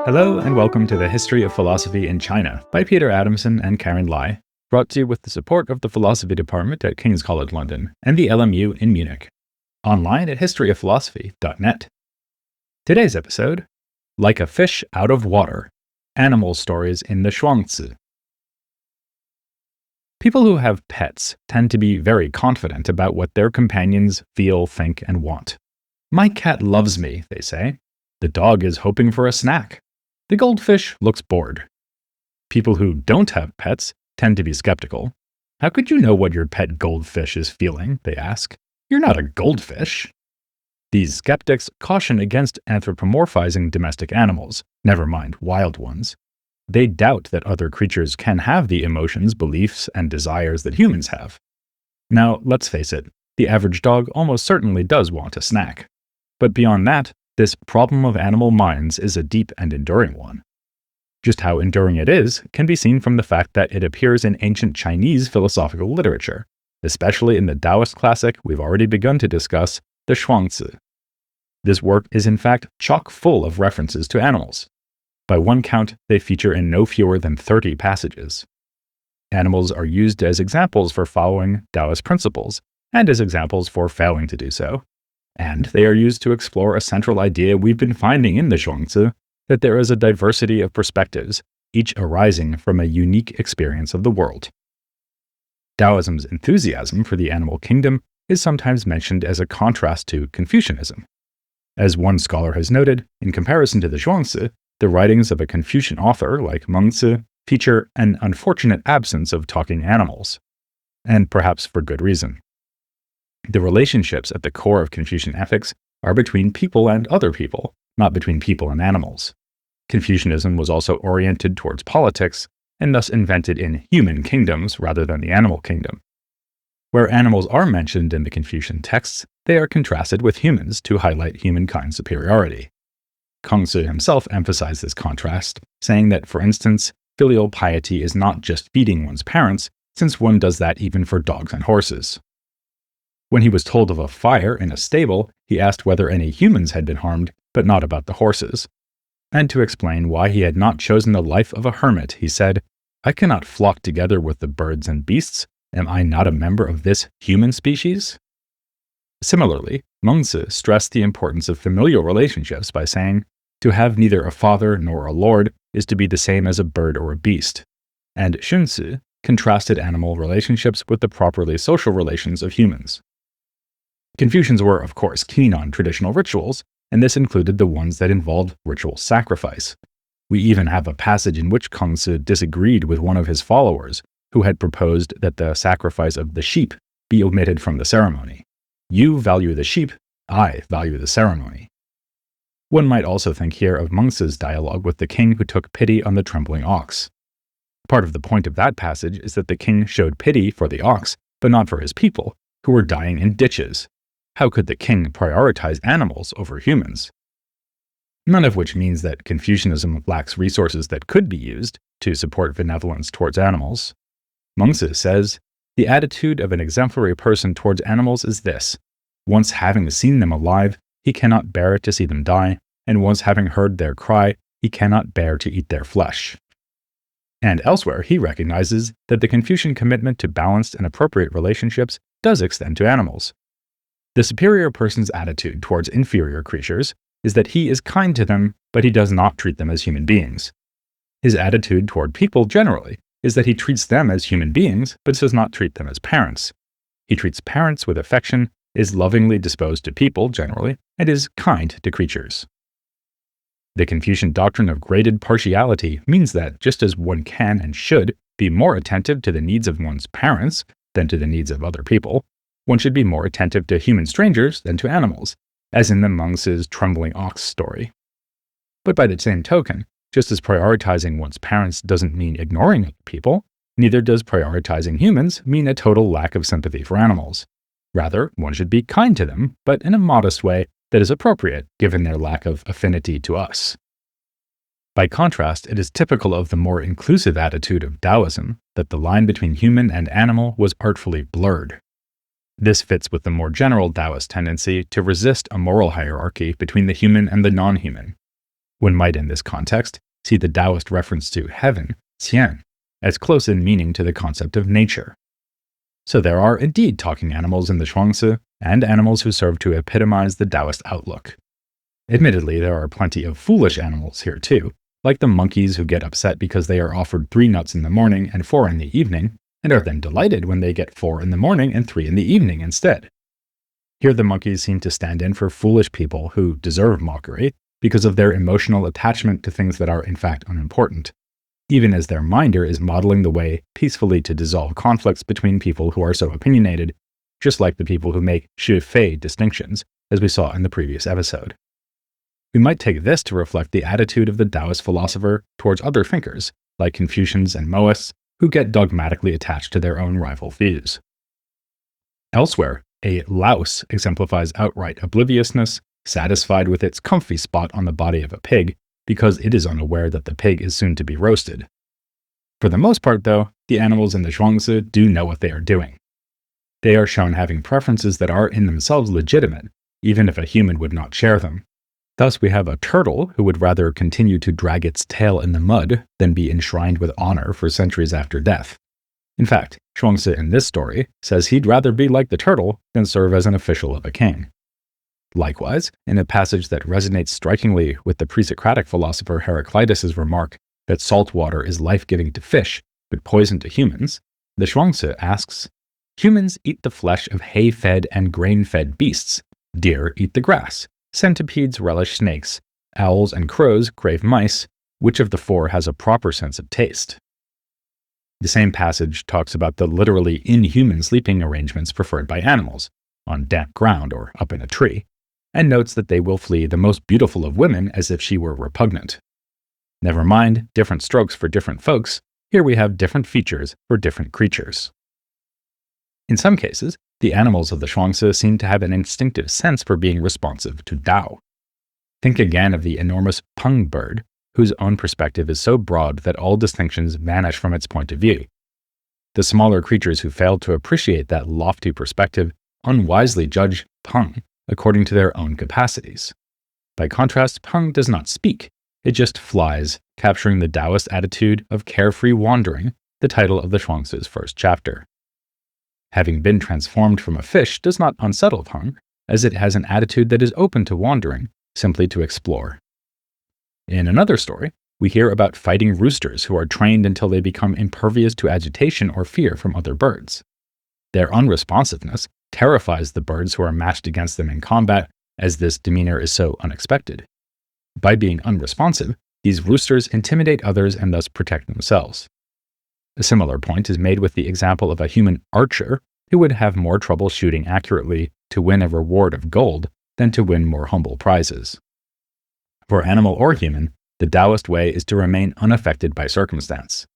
Hello and welcome to the History of Philosophy in China by Peter Adamson and Karen Lai, brought to you with the support of the Philosophy Department at King's College London and the LMU in Munich. Online at historyofphilosophy.net. Today's episode, Like a Fish Out of Water, Animal Stories in the Zhuangzi. People who have pets tend to be very confident about what their companions feel, think, and want. My cat loves me, they say. The dog is hoping for a snack. The goldfish looks bored. People who don't have pets tend to be skeptical. How could you know what your pet goldfish is feeling, they ask. You're not a goldfish. These skeptics caution against anthropomorphizing domestic animals, never mind wild ones. They doubt that other creatures can have the emotions, beliefs, and desires that humans have. Now, let's face it, the average dog almost certainly does want a snack. But beyond that, this problem of animal minds is a deep and enduring one. Just how enduring it is can be seen from the fact that it appears in ancient Chinese philosophical literature, especially in the Taoist classic we've already begun to discuss, the Zhuangzi. This work is in fact chock full of references to animals. By one count, they feature in no fewer than 30 passages. Animals are used as examples for following Taoist principles, and as examples for failing to do so. And they are used to explore a central idea we've been finding in the Zhuangzi, that there is a diversity of perspectives, each arising from a unique experience of the world. Taoism's enthusiasm for the animal kingdom is sometimes mentioned as a contrast to Confucianism. As one scholar has noted, in comparison to the Zhuangzi, the writings of a Confucian author like Zhuangzi feature an unfortunate absence of talking animals, and perhaps for good reason. The relationships at the core of Confucian ethics are between people and other people, not between people and animals. Confucianism was also oriented towards politics, and thus invented in human kingdoms rather than the animal kingdom. Where animals are mentioned in the Confucian texts, they are contrasted with humans to highlight humankind's superiority. Zhuangzi himself emphasized this contrast, saying that, for instance, filial piety is not just feeding one's parents, since one does that even for dogs and horses. When he was told of a fire in a stable, he asked whether any humans had been harmed, but not about the horses. And to explain why he had not chosen the life of a hermit, he said, "I cannot flock together with the birds and beasts. Am I not a member of this human species?" Similarly, Zhuangzi stressed the importance of familial relationships by saying, "To have neither a father nor a lord is to be the same as a bird or a beast." And Xunzi contrasted animal relationships with the properly social relations of humans. Confucians were, of course, keen on traditional rituals, and this included the ones that involved ritual sacrifice. We even have a passage in which Zhuangzi disagreed with one of his followers, who had proposed that the sacrifice of the sheep be omitted from the ceremony. You value the sheep, I value the ceremony. One might also think here of Zhuangzi's dialogue with the king who took pity on the trembling ox. Part of the point of that passage is that the king showed pity for the ox, but not for his people, who were dying in ditches. How could the king prioritize animals over humans? None of which means that Confucianism lacks resources that could be used to support benevolence towards animals. Zhuangzi says, "The attitude of an exemplary person towards animals is this: once having seen them alive, he cannot bear to see them die, and once having heard their cry, he cannot bear to eat their flesh." And elsewhere, he recognizes that the Confucian commitment to balanced and appropriate relationships does extend to animals. The superior person's attitude towards inferior creatures is that he is kind to them, but he does not treat them as human beings. His attitude toward people generally is that he treats them as human beings, but does not treat them as parents. He treats parents with affection, is lovingly disposed to people generally, and is kind to creatures. The Confucian doctrine of graded partiality means that just as one can and should be more attentive to the needs of one's parents than to the needs of other people, one should be more attentive to human strangers than to animals, as in the Zhuangzi's trembling ox story. But by the same token, just as prioritizing one's parents doesn't mean ignoring other people, neither does prioritizing humans mean a total lack of sympathy for animals. Rather, one should be kind to them, but in a modest way that is appropriate given their lack of affinity to us. By contrast, it is typical of the more inclusive attitude of Taoism that the line between human and animal was artfully blurred. This fits with the more general Taoist tendency to resist a moral hierarchy between the human and the non-human. One might, in this context, see the Taoist reference to heaven, qian, as close in meaning to the concept of nature. So there are indeed talking animals in the Zhuangzi, and animals who serve to epitomize the Taoist outlook. Admittedly, there are plenty of foolish animals here too, like the monkeys who get upset because they are offered 3 nuts in the morning and 4 in the evening, and are then delighted when they get 4 in the morning and 3 in the evening instead. Here the monkeys seem to stand in for foolish people who deserve mockery because of their emotional attachment to things that are in fact unimportant, even as their minder is modeling the way peacefully to dissolve conflicts between people who are so opinionated, just like the people who make shi-fei distinctions, as we saw in the previous episode. We might take this to reflect the attitude of the Taoist philosopher towards other thinkers, like Confucians and Moists, who get dogmatically attached to their own rival views. Elsewhere, a louse exemplifies outright obliviousness, satisfied with its comfy spot on the body of a pig, because it is unaware that the pig is soon to be roasted. For the most part, though, the animals in the Zhuangzi do know what they are doing. They are shown having preferences that are in themselves legitimate, even if a human would not share them. Thus, we have a turtle who would rather continue to drag its tail in the mud than be enshrined with honor for centuries after death. In fact, Zhuangzi in this story says he'd rather be like the turtle than serve as an official of a king. Likewise, in a passage that resonates strikingly with the pre-Socratic philosopher Heraclitus' remark that salt water is life-giving to fish, but poison to humans, the Zhuangzi asks, "Humans eat the flesh of hay-fed and grain-fed beasts. Deer eat the grass. Centipedes relish snakes. Owls and crows crave mice. Which of the 4 has a proper sense of taste?" The same passage talks about the literally inhuman sleeping arrangements preferred by animals, on damp ground or up in a tree, and notes that they will flee the most beautiful of women as if she were repugnant. Never mind, different strokes for different folks, here we have different features for different creatures. In some cases, the animals of the Zhuangzi seem to have an instinctive sense for being responsive to Tao. Think again of the enormous peng bird, whose own perspective is so broad that all distinctions vanish from its point of view. The smaller creatures who fail to appreciate that lofty perspective unwisely judge peng according to their own capacities. By contrast, peng does not speak, it just flies, capturing the Taoist attitude of carefree wandering, the title of the Zhuangzi's first chapter. Having been transformed from a fish does not unsettle peng, as it has an attitude that is open to wandering, simply to explore. In another story, we hear about fighting roosters who are trained until they become impervious to agitation or fear from other birds. Their unresponsiveness terrifies the birds who are matched against them in combat, as this demeanor is so unexpected. By being unresponsive, these roosters intimidate others and thus protect themselves. A similar point is made with the example of a human archer who would have more trouble shooting accurately to win a reward of gold than to win more humble prizes. For animal or human, the Taoist way is to remain unaffected by circumstance.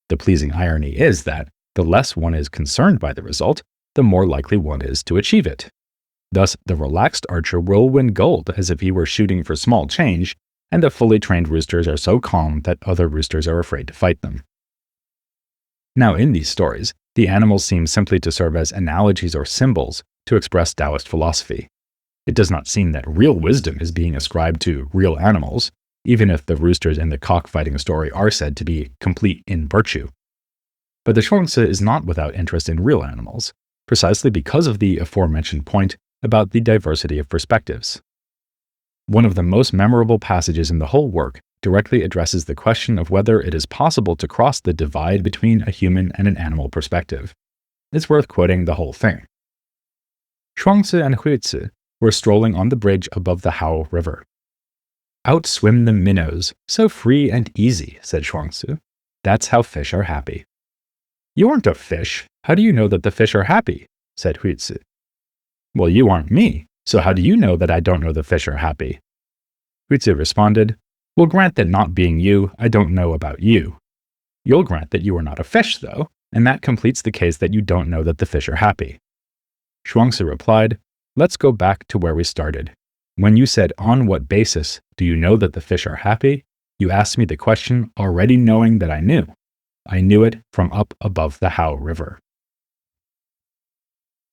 The pleasing irony is that the less one is concerned by the result, the more likely one is to achieve it. Thus, the relaxed archer will win gold as if he were shooting for small change, and the fully trained roosters are so calm that other roosters are afraid to fight them. Now, in these stories, the animals seem simply to serve as analogies or symbols to express Taoist philosophy. It does not seem that real wisdom is being ascribed to real animals, even if the roosters in the cockfighting story are said to be complete in virtue. But the Zhuangzi is not without interest in real animals, precisely because of the aforementioned point about the diversity of perspectives. One of the most memorable passages in the whole work directly addresses the question of whether it is possible to cross the divide between a human and an animal perspective. It's worth quoting the whole thing. Zhuangzi and Huizi were strolling on the bridge above the Hao River. "Out swim the minnows, so free and easy," said Zhuangzi. "That's how fish are happy." "You aren't a fish. How do you know that the fish are happy?" said Huizi. "Well, you aren't me, so how do you know that I don't know the fish are happy?" Huizi responded, "We'll grant that not being you, I don't know about you. You'll grant that you are not a fish, though, and that completes the case that you don't know that the fish are happy." Zhuangzi replied, "Let's go back to where we started. When you said, 'On what basis do you know that the fish are happy?' You asked me the question already knowing that I knew. I knew it from up above the Hao River.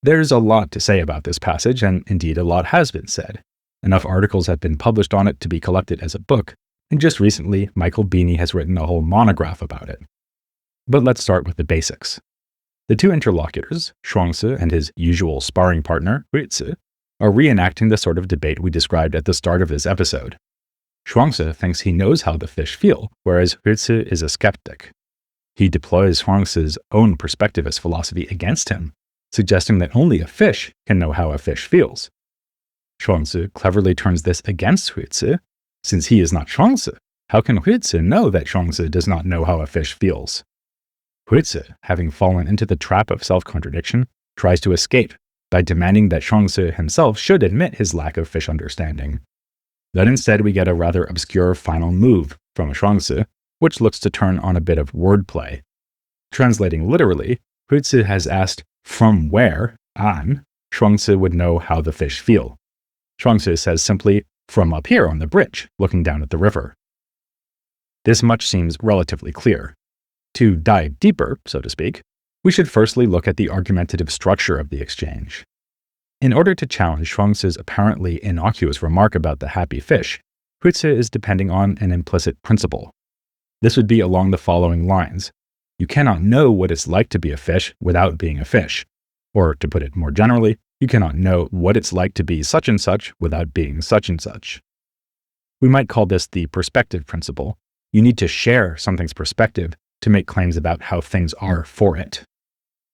There's a lot to say about this passage, and indeed a lot has been said. Enough articles have been published on it to be collected as a book, and just recently, Michael Beanie has written a whole monograph about it. But let's start with the basics. The two interlocutors, Zhuangzi and his usual sparring partner, Huizi, are reenacting the sort of debate we described at the start of this episode. Zhuangzi thinks he knows how the fish feel, whereas Huizi is a skeptic. He deploys Zhuangzi's own perspectivist philosophy against him, suggesting that only a fish can know how a fish feels. Zhuangzi cleverly turns this against Huizi. Since he is not Zhuangzi, how can Huizi know that Zhuangzi does not know how a fish feels? Huizi, having fallen into the trap of self-contradiction, tries to escape by demanding that Zhuangzi himself should admit his lack of fish understanding. Then instead we get a rather obscure final move from Zhuangzi, which looks to turn on a bit of wordplay. Translating literally, Huizi has asked from where, An, Zhuangzi would know how the fish feel. Zhuangzi says simply, from up here on the bridge, looking down at the river. This much seems relatively clear. To dive deeper, so to speak, we should firstly look at the argumentative structure of the exchange. In order to challenge Zhuangzi's apparently innocuous remark about the happy fish, Huizi is depending on an implicit principle. This would be along the following lines. You cannot know what it's like to be a fish without being a fish. Or, to put it more generally, you cannot know what it's like to be such and such without being such and such. We might call this the perspective principle. You need to share something's perspective to make claims about how things are for it.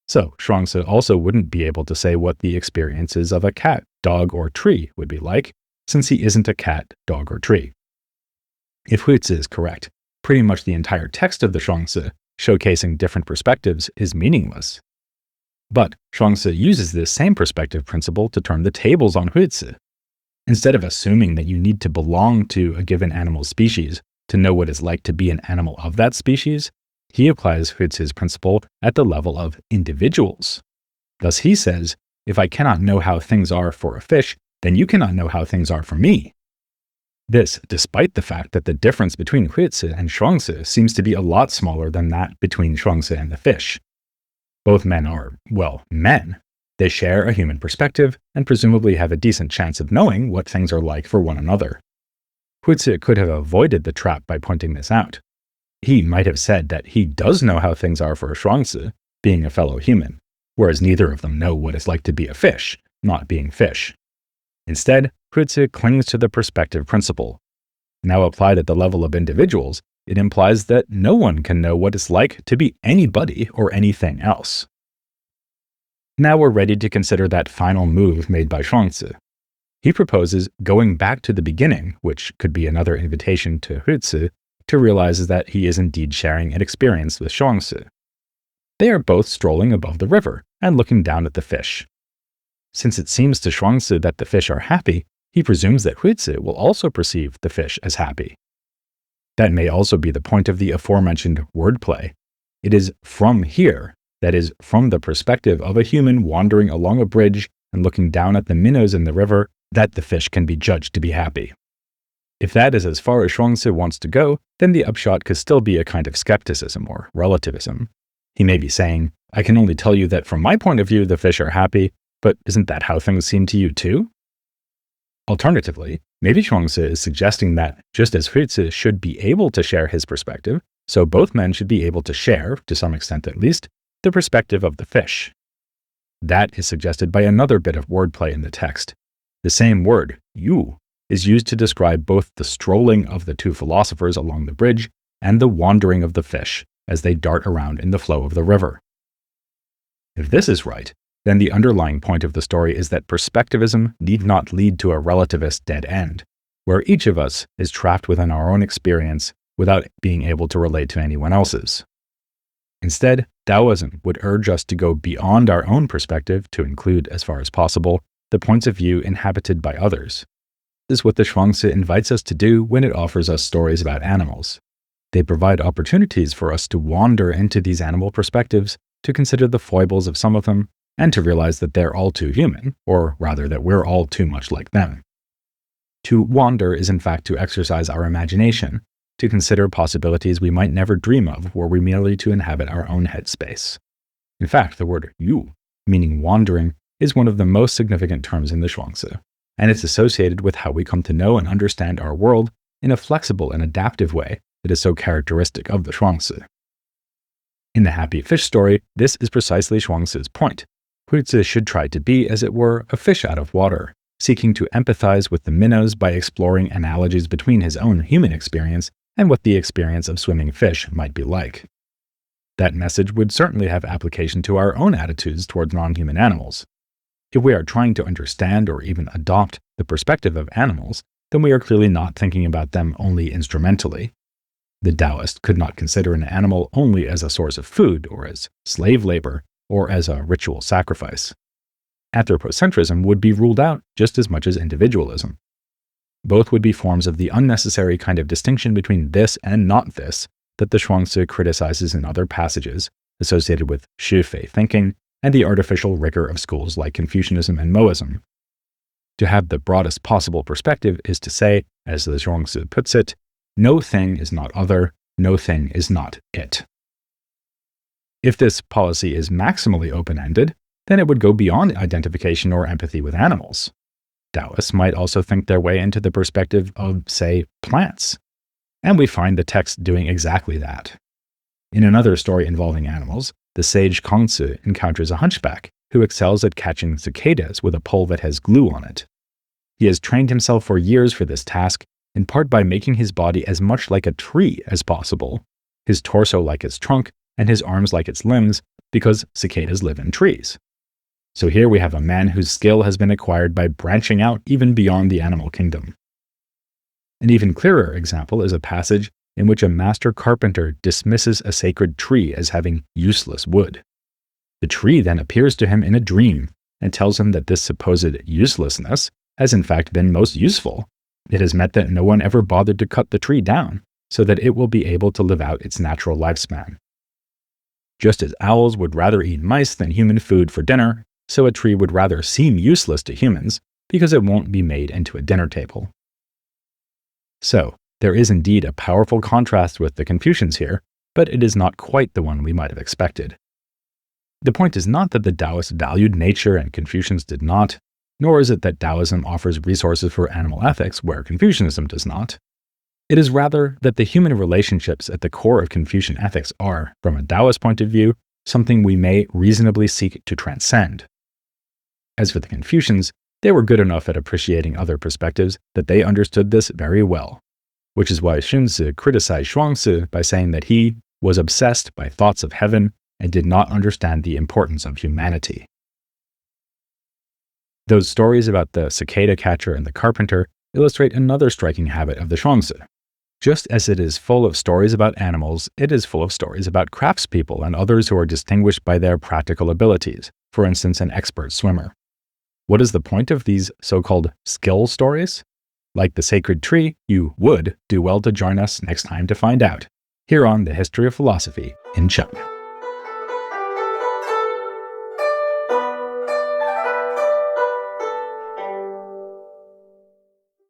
So, Zhuangzi also wouldn't be able to say what the experiences of a cat, dog, or tree would be like, since he isn't a cat, dog, or tree. If Huizi is correct, pretty much the entire text of the Zhuangzi, showcasing different perspectives, is meaningless. But Zhuangzi uses this same perspective principle to turn the tables on Huizi. Instead of assuming that you need to belong to a given animal species to know what it's like to be an animal of that species, he applies Huizi's principle at the level of individuals. Thus he says, if I cannot know how things are for a fish, then you cannot know how things are for me. This, despite the fact that the difference between Huizi and Zhuangzi seems to be a lot smaller than that between Zhuangzi and the fish. Both men are, well, men. They share a human perspective and presumably have a decent chance of knowing what things are like for one another. Huizi could have avoided the trap by pointing this out. He might have said that he does know how things are for Zhuangzi, being a fellow human, whereas neither of them know what it's like to be a fish, not being fish. Instead, Huizi clings to the perspective principle. Now applied at the level of individuals, it implies that no one can know what it's like to be anybody or anything else. Now we're ready to consider that final move made by Zhuangzi. He proposes going back to the beginning, which could be another invitation to Huizi to realize that he is indeed sharing an experience with Zhuangzi. They are both strolling above the river and looking down at the fish. Since it seems to Zhuangzi that the fish are happy, he presumes that Huizi will also perceive the fish as happy. That may also be the point of the aforementioned wordplay. It is from here, that is, from the perspective of a human wandering along a bridge and looking down at the minnows in the river, that the fish can be judged to be happy. If that is as far as Zhuangzi wants to go, then the upshot could still be a kind of skepticism or relativism. He may be saying, I can only tell you that from my point of view the fish are happy, but isn't that how things seem to you too? Alternatively, maybe Zhuangzi is suggesting that just as Huizi should be able to share his perspective, so both men should be able to share, to some extent at least, the perspective of the fish. That is suggested by another bit of wordplay in the text. The same word, yu, is used to describe both the strolling of the two philosophers along the bridge and the wandering of the fish as they dart around in the flow of the river. If this is right, then the underlying point of the story is that perspectivism need not lead to a relativist dead end, where each of us is trapped within our own experience without being able to relate to anyone else's. Instead, Taoism would urge us to go beyond our own perspective to include, as far as possible, the points of view inhabited by others. This is what the Zhuangzi invites us to do when it offers us stories about animals. They provide opportunities for us to wander into these animal perspectives, to consider the foibles of some of them, and to realize that they're all too human, or rather that we're all too much like them. To wander is in fact to exercise our imagination, to consider possibilities we might never dream of were we merely to inhabit our own headspace. In fact, the word yu, meaning wandering, is one of the most significant terms in the Zhuangzi, and it's associated with how we come to know and understand our world in a flexible and adaptive way that is so characteristic of the Zhuangzi. In the happy fish story, this is precisely Zhuangzi's point. Huizi should try to be, as it were, a fish out of water, seeking to empathize with the minnows by exploring analogies between his own human experience and what the experience of swimming fish might be like. That message would certainly have application to our own attitudes towards non-human animals. If we are trying to understand or even adopt the perspective of animals, then we are clearly not thinking about them only instrumentally. The Taoist could not consider an animal only as a source of food or as slave labor or as a ritual sacrifice. Anthropocentrism would be ruled out just as much as individualism. Both would be forms of the unnecessary kind of distinction between this and not this that the Zhuangzi criticizes in other passages associated with Shifei thinking and the artificial rigor of schools like Confucianism and Moism. To have the broadest possible perspective is to say, as the Zhuangzi puts it, no thing is not other, no thing is not it. If this policy is maximally open-ended, then it would go beyond identification or empathy with animals. Taoists might also think their way into the perspective of, say, plants. And we find the text doing exactly that. In another story involving animals, the sage Kongzi encounters a hunchback who excels at catching cicadas with a pole that has glue on it. He has trained himself for years for this task, in part by making his body as much like a tree as possible, his torso like its trunk, and his arms like its limbs, because cicadas live in trees. So here we have a man whose skill has been acquired by branching out even beyond the animal kingdom. An even clearer example is a passage in which a master carpenter dismisses a sacred tree as having useless wood. The tree then appears to him in a dream and tells him that this supposed uselessness has in fact been most useful. It has meant that no one ever bothered to cut the tree down, so that it will be able to live out its natural lifespan. Just as owls would rather eat mice than human food for dinner, so a tree would rather seem useless to humans because it won't be made into a dinner table. So, there is indeed a powerful contrast with the Confucians here, but it is not quite the one we might have expected. The point is not that the Taoists valued nature and Confucians did not, nor is it that Taoism offers resources for animal ethics where Confucianism does not. It is rather that the human relationships at the core of Confucian ethics are, from a Taoist point of view, something we may reasonably seek to transcend. As for the Confucians, they were good enough at appreciating other perspectives that they understood this very well, which is why Xunzi criticized Zhuangzi by saying that he was obsessed by thoughts of heaven and did not understand the importance of humanity. Those stories about the cicada catcher and the carpenter illustrate another striking habit of the Zhuangzi. Just as it is full of stories about animals, it is full of stories about craftspeople and others who are distinguished by their practical abilities, for instance, an expert swimmer. What is the point of these so-called skill stories? Like the sacred tree, you would do well to join us next time to find out, here on The History of Philosophy in China.